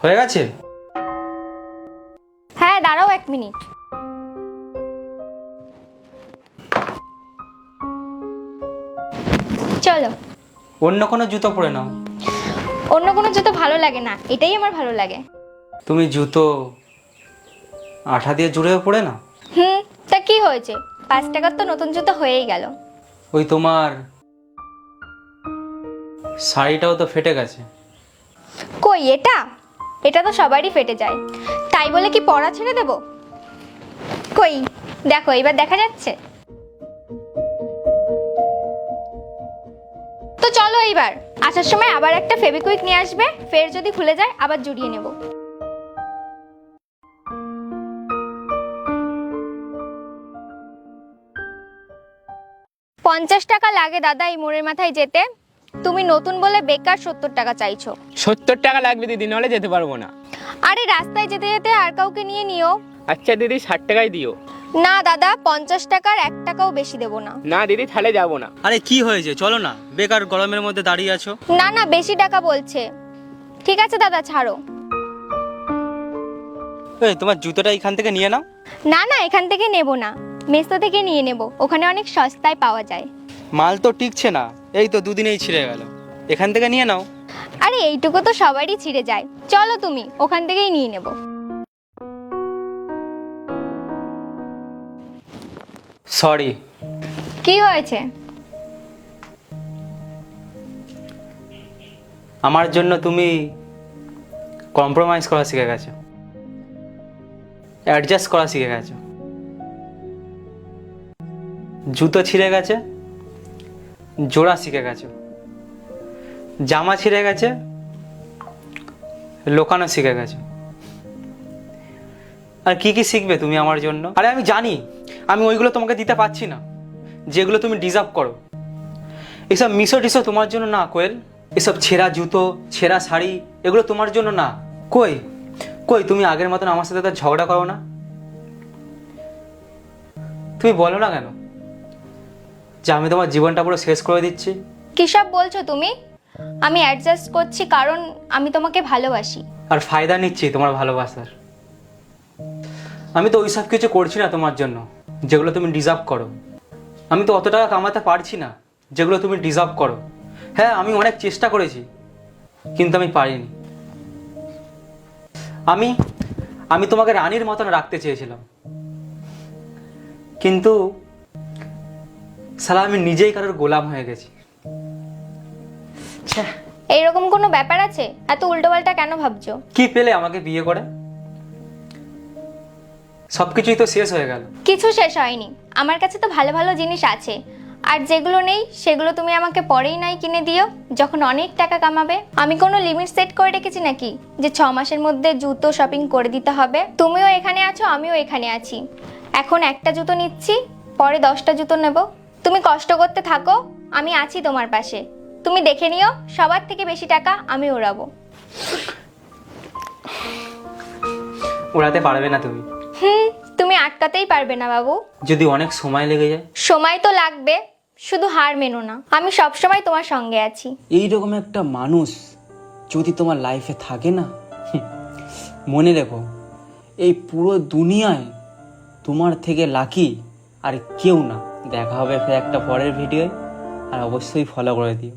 হয়ে গেছে? হ্যাঁ দাঁড়াও 1 মিনিট। চলো। অন্য কোনো জুতো পরে নাও। অন্য কোনো জুতো ভালো লাগে না, এটাই আমার ভালো লাগে। তুমি জুতো আঠা দিয়ে জুড়েও পরে না? তা কি হয়েছে, 5 টাকার তো নতুন জুতো হয়েই গেল। ওই তোমার শাড়িটাও তো ফেটে গেছে। কই এটা? এটা তো সবারই ফেটে যায়, তাই বলে কি পরা ছেড়ে দেব? কই দেখো, এবার দেখা যাচ্ছে তো। চলো এইবার আসার সময় আবার একটা ফেভিকুইক নিয়ে আসবে, ফের যদি খুলে যায় আবার জুড়িয়ে নেব। $50 লাগে দাদা এই মোড়ের মাথায় যেতে। তুমি নতুন বলে বেকার 70 টাকা চাইছো। 70 টাকা লাগবে দিদি, নাহলে যেতে পারবো না। আরে রাস্তায় যেতে যেতে আর কাউকে নিয়ে নিও। আচ্ছা দিদি 60 টাকাই দিও। না দাদা, 50 টাকার 1 টাকাও বেশি দেবো না। না দিদি, তাহলে যাবো না। আরে কি হয়েছে, চলো না, বেকার গরমের মধ্যে দাঁড়িয়ে আছো। না না, বেশি টাকা বলছে। ঠিক আছে দাদা, ছাড়ো। এই তোমার জুতোটা এখান থেকে নিয়ে নাও। না না, এখান থেকে নেব না, মেসো থেকে নিয়ে নেব, ওখানে অনেক সস্তায় পাওয়া যায়। মাল তো টিকছে না, এই তো দুদিনেই ছিঁড়ে গেল। এখান থেকে নিয়ে নাও। আরে এইটুকু তো সবারই ছিঁড়ে যায়, চলো তুমি, ওখান থেকেই নিয়ে নেব। সরি। কি হয়েছে? আমার জন্য তুমি কম্প্রোমাইজ করা শিখে গেছো, অ্যাডজাস্ট করা শিখে গেছো। জুতো ছিঁড়ে গেছে, জোড়া শিখে গেছো। জামা ছিঁড়ে গেছে, লোকানো শিখে গেছো। আর কি কি শিখবে তুমি আমার জন্য? আরে আমি জানি আমি ওইগুলো তোমাকে দিতে পারছি না যেগুলো তুমি ডিজার্ভ করো। এসব মিশো টিশো তোমার জন্য না কোয়েল। এসব ছেঁড়া জুতো, ছেঁড়া শাড়ি, এগুলো তোমার জন্য না। কই কই তুমি আগের মতন আমার সাথে তো ঝগড়া করো না? তুমি বলো না কেন যে আমি তোমার জীবনটা পুরো শেষ করে দিচ্ছি? কি সব বলছো তুমি? আমি অ্যাডজাস্ট করছি কারণ আমি তোমাকে ভালোবাসি। আর ফায়দা নিচ্ছি তোমার ভালোবাসার। আমি তো ওই সব কিছু করছি না তোমার জন্য যেগুলো তুমি ডিজার্ভ করো। আমি তো অত টাকা কামাতে পারছি না যেগুলো তুমি ডিজার্ভ করো। হ্যাঁ, আমি অনেক চেষ্টা করেছি কিন্তু আমি পারিনি। আমি আমি তোমাকে রানীর মতন রাখতে চেয়েছিলাম, কিন্তু শালা আমি নিজেই কারোর গোলাম হয়ে গেছি। এইরকম কোনো ব্যাপার আছে? এত উল্টোপাল্টা কেন ভাবছো? কি পেলে আমাকে বিয়ে করে? সবকিছুই তো শেষ হয়ে গেল। কিছু শেষ হয়নি, আমার কাছে তো ভালো ভালো জিনিস আছে। আর যেগুলো নেই সেগুলো তুমি আমাকে পরেই নাই কিনে দিও, যখন অনেক টাকা কামাবে। আমি কোনো লিমিট সেট করে রেখেছি নাকি যে 6 মাসের মধ্যে জুতো শপিং করে দিতে হবে? তুমিও এখানে আছো, আমিও এখানে আছি। এখন একটা জুতো নিচ্ছি, পরে 10টা জুতো নেব। তুমি কষ্ট করতে থাকো, আমি আছি তোমার পাশে। তুমি দেখে নিও, সবার থেকে বেশি টাকা আমি ওড়াবো। ওড়াতে পারবে না তুমি। তুমি আটকাতেই পারবে না বাবু। যদি অনেক সময় লেগে যায়? সময় তো লাগবে, শুধু হার মেনো না, আমি সবসময় তোমার সঙ্গে আছি। এইরকম একটা মানুষ যদি তোমার লাইফে থাকে না, মনে রেখো এই পুরো দুনিয়ায় তোমার থেকে লাকি আর কেউ না। দেখা হবে ফের একটা পরের ভিডিওয়, আর অবশ্যই ফলো করে দিও।